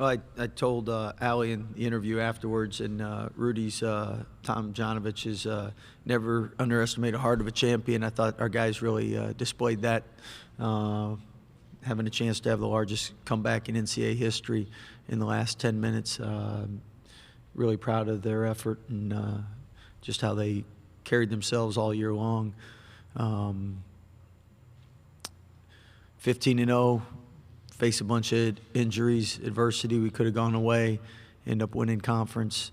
Well, I told Allie in the interview afterwards, and Rudy's Tom Janovich is never underestimate a heart of a champion. I thought our guys really displayed that, having a chance to have the largest comeback in NCAA history in the last 10 minutes. Really proud of their effort and just how they carried themselves all year long. 15-0. Face a bunch of injuries, adversity. We could have gone away, end up winning conference.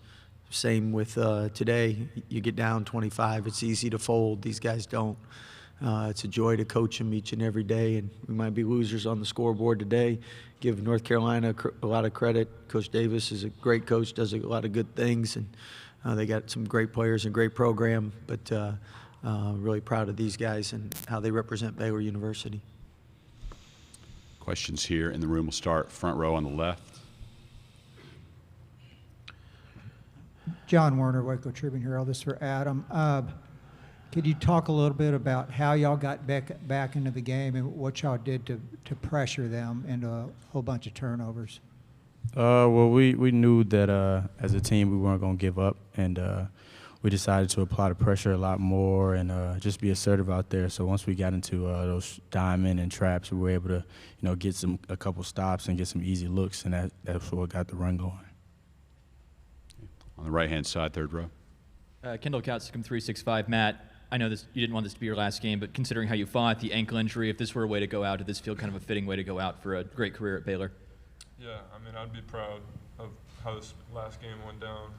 Same with today. You get down 25, it's easy to fold. These guys don't. It's a joy to coach them each and every day, and we might be losers on the scoreboard today. Give North Carolina a lot of credit. Coach Davis is a great coach, does a lot of good things, and they got some great players and great program, but really proud of these guys and how they represent Baylor University. Questions here in the room. We'll start front row on the left. John Werner, Waco Tribune Herald. This is for Adam. Could you talk a little bit about how y'all got back into the game and what y'all did to pressure them into a whole bunch of turnovers? Well, we knew that as a team we weren't going to give up, and we decided to apply the pressure a lot more and just be assertive out there. So once we got into those diamond and traps, we were able to, get a couple stops and get some easy looks, and that's what got the run going. On the right-hand side, third row. Kendall Katzicum, 365. Matt, I know you didn't want this to be your last game, but considering how you fought, the ankle injury, if this were a way to go out, did this feel kind of a fitting way to go out for a great career at Baylor? Yeah, I'd be proud of how this last game went down.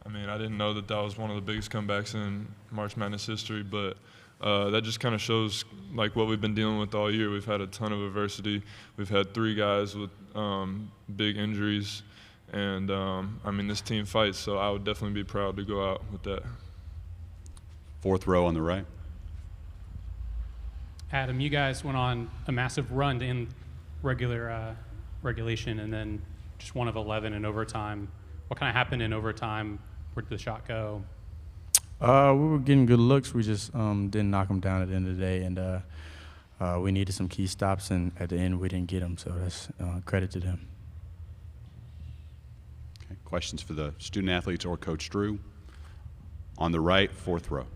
I didn't know that was one of the biggest comebacks in March Madness history, but that just kind of shows like what we've been dealing with all year. We've had a ton of adversity. We've had 3 guys with big injuries, and this team fights, so I would definitely be proud to go out with that. Fourth row on the right. Adam, you guys went on a massive run in regulation and then just 1 of 11 in overtime. What kind of happened in overtime? Where did the shot go? We were getting good looks. We just didn't knock them down at the end of the day, and we needed some key stops, and at the end we didn't get them, so that's credit to them. Okay. Questions for the student athletes or Coach Drew? On the right, fourth row.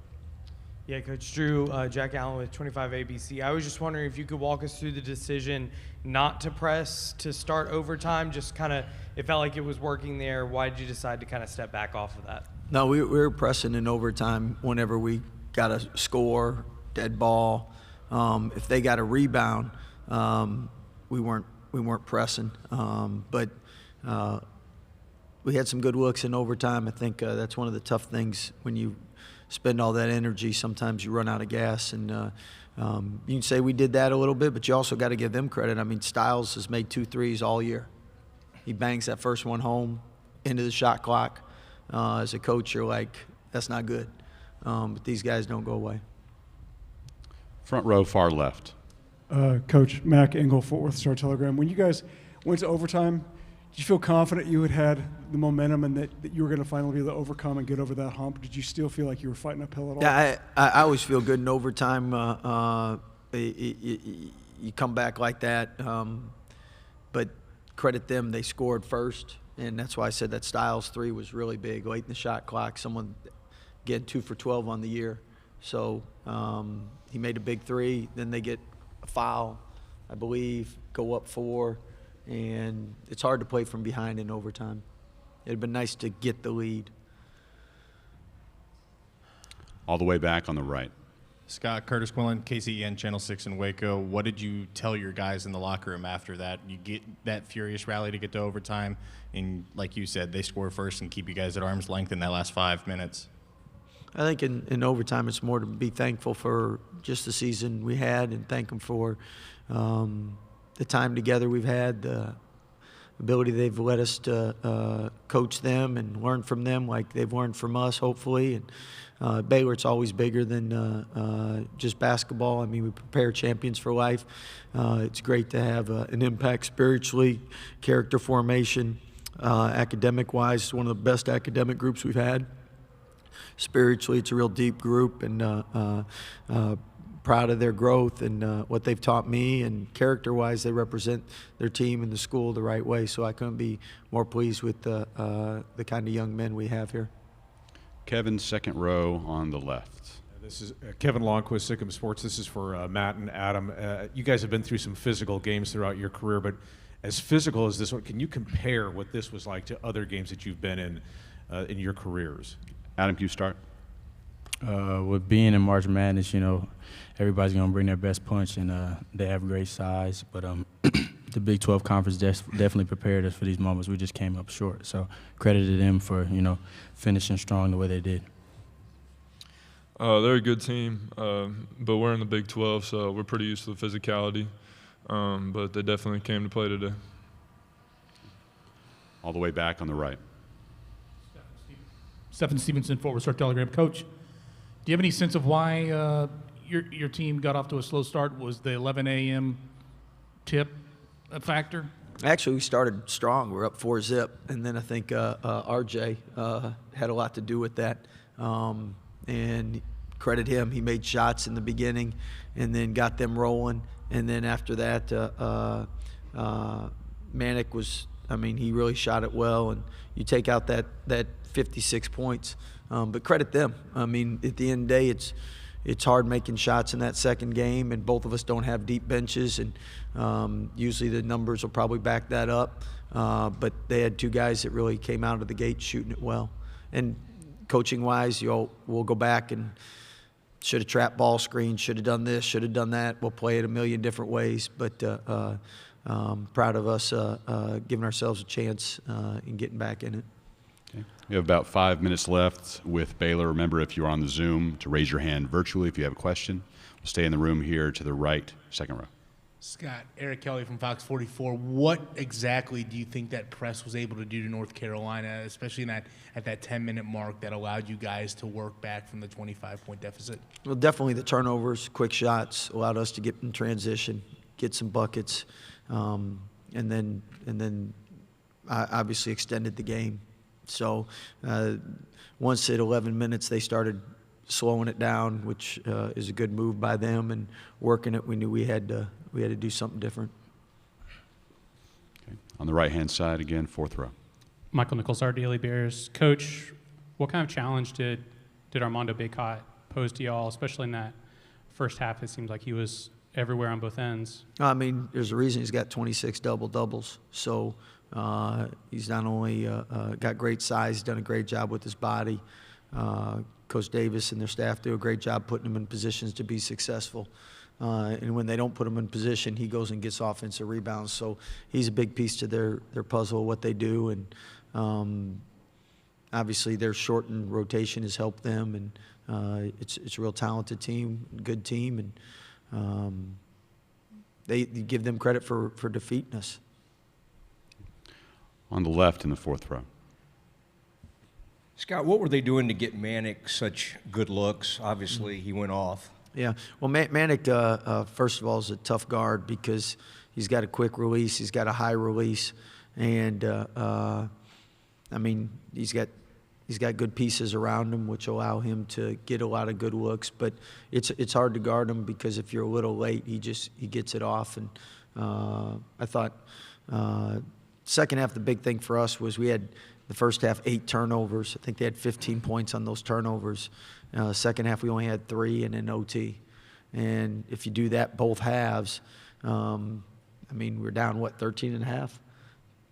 Yeah, Coach Drew, Jack Allen with 25 ABC. I was just wondering if you could walk us through the decision not to press to start overtime. Just kind of, it felt like it was working there. Why did you decide to kind of step back off of that? No, we were pressing in overtime whenever we got a score, dead ball. If they got a rebound, we weren't pressing. But we had some good looks in overtime. I think that's one of the tough things when you spend all that energy. Sometimes you run out of gas, and you can say we did that a little bit, but you also got to give them credit. Stiles has made 2 threes all year. He bangs that first one home into the shot clock. As a coach, you're like, that's not good. But these guys don't go away. Front row, far left. Coach Mac Engel, Fort Worth Star-Telegram. When you guys went to overtime, did you feel confident you had the momentum and that you were going to finally be able to overcome and get over that hump? Did you still feel like you were fighting uphill at all? Yeah, I always feel good in overtime. You come back like that. But credit them, they scored first. And that's why I said that Styles 3 was really big, late in the shot clock. Someone getting 2 for 12 on the year. So he made a big 3. Then they get a foul, I believe, go up 4. And it's hard to play from behind in overtime. It would been nice to get the lead. All the way back on the right. Scott, Curtis Quillen, KCEN Channel 6 in Waco. What did you tell your guys in the locker room after that? You get that furious rally to get to overtime, and like you said, they score first and keep you guys at arm's length in that last 5 minutes. I think in overtime it's more to be thankful for just the season we had and thank them for the time together we've had, the ability they've let us to coach them and learn from them like they've learned from us, hopefully. And Baylor, it's always bigger than just basketball. We prepare champions for life. It's great to have an impact spiritually, character formation, academic-wise. It's one of the best academic groups we've had. Spiritually, it's a real deep group, and proud of their growth and what they've taught me, and character-wise, they represent their team and the school the right way. So I couldn't be more pleased with the kind of young men we have here. Kevin, second row on the left. This is Kevin Longquist, Sikkim Sports. This is for Matt and Adam. You guys have been through some physical games throughout your career, but as physical as this one, can you compare what this was like to other games that you've been in your careers? Adam, can you start? With being in March Madness, everybody's going to bring their best punch, and they have great size. But the Big 12 Conference definitely prepared us for these moments. We just came up short. So credit to them for, finishing strong the way they did. They're a good team, but we're in the Big 12, so we're pretty used to the physicality. But they definitely came to play today. All the way back on the right. Stephen Stevenson, Forward Star Telegram. Coach, do you have any sense of why your team got off to a slow start? Was the 11 a.m. tip a factor? Actually, we started strong. We're up 4-0, and then I think RJ had a lot to do with that. And credit him. He made shots in the beginning and then got them rolling. And then after that, Manic was, he really shot it well. And you take out that 56 points. But credit them. At the end of the day, it's hard making shots in that second game, and both of us don't have deep benches. And usually the numbers will probably back that up. But they had two guys that really came out of the gate shooting it well. And coaching-wise, we'll go back and should have trapped ball screen, should have done this, should have done that. We'll play it a million different ways, but proud of us giving ourselves a chance in getting back in it. Okay. We have about 5 minutes left with Baylor. Remember, if you're on the Zoom, to raise your hand virtually if you have a question. We'll stay in the room here to the right, second row. Scott, Eric Kelly from Fox 44. What exactly do you think that press was able to do to North Carolina, especially at that 10-minute mark that allowed you guys to work back from the 25-point deficit? Well, definitely the turnovers, quick shots allowed us to get in transition, get some buckets, and then obviously extended the game. So once at 11 minutes they started slowing it down, which is a good move by them, and working it. We knew we had to do something different. Okay. On the right-hand side again, fourth row. Michael Nichols, our Daily Bears. Coach, what kind of challenge did Armando Bacot pose to y'all, especially in that first half? It seemed like he was everywhere on both ends. There's a reason he's got 26 double-doubles. So he's not only got great size, done a great job with his body. Coach Davis and their staff do a great job putting him in positions to be successful. And when they don't put him in position, he goes and gets offensive rebounds. So he's a big piece to their puzzle, what they do. And obviously their shortened rotation has helped them. And it's a real talented team, good team. And they give them credit for defeating us. On the left in the fourth row. Scott, what were they doing to get Manic such good looks? Obviously, he went off. Yeah. Well, Manic, first of all, is a tough guard because he's got a quick release. He's got a high release. And, he's got good pieces around him, which allow him to get a lot of good looks. But it's hard to guard him because if you're a little late, he gets it off. And I thought second half, the big thing for us was we had the first half 8 turnovers. I think they had 15 points on those turnovers. Second half, we only had 3 and an OT. And if you do that both halves, we're down, 13 and a half?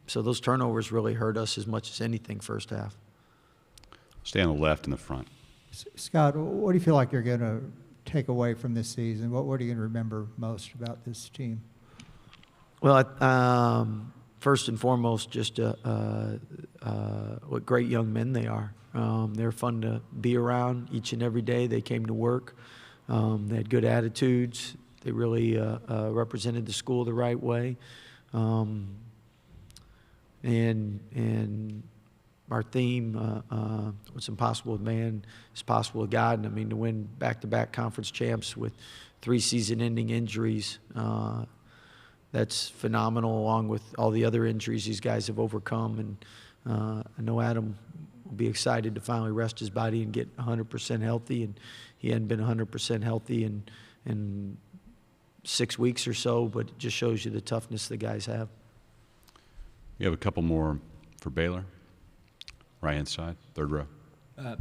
So those turnovers really hurt us as much as anything first half. Stay on the left in the front. Scott, what do you feel like you're going to take away from this season? What are you going to remember most about this team? Well, first and foremost, just what great young men they are. They're fun to be around each and every day. They came to work. They had good attitudes. They really represented the school the right way. And our theme, what's impossible with man is possible with God. And to win back-to-back conference champs with 3 season-ending injuries, that's phenomenal, along with all the other injuries these guys have overcome. And I know Adam will be excited to finally rest his body and get 100% healthy. And he hadn't been 100% healthy in in 6 weeks or so, but it just shows you the toughness the guys have. You have a couple more for Baylor. Right-hand side, third row.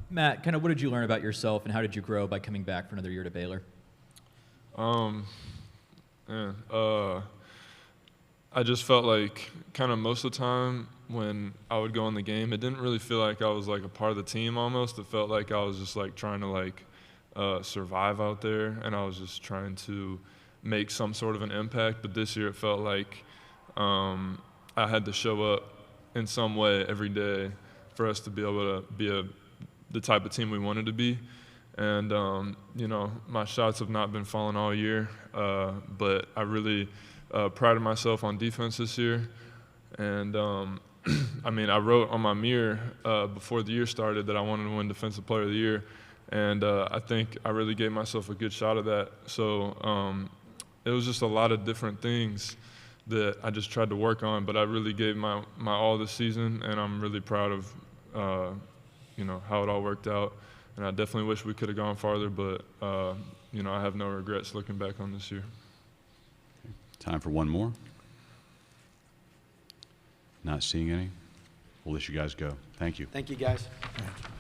Matt, kind of what did you learn about yourself, and how did you grow by coming back for another year to Baylor? I just felt like kind of most of the time when I would go in the game, it didn't really feel like I was like a part of the team almost. It felt like I was just like trying to like survive out there, and I was just trying to make some sort of an impact. But this year it felt like I had to show up in some way every day for us to be able to be the type of team we wanted to be. And, you know, my shots have not been falling all year, but I really prided myself on defense this year. And, I mean, I wrote on my mirror before the year started that I wanted to win Defensive Player of the Year, and I think I really gave myself a good shot at that. So it was just a lot of different things that I just tried to work on, but I really gave my all this season, and I'm really proud of, you know, how it all worked out. And I definitely wish we could have gone farther, but, you know, I have no regrets looking back on this year. Time for one more. Not seeing any. We'll let you guys go. Thank you. Thank you, guys. Thank you.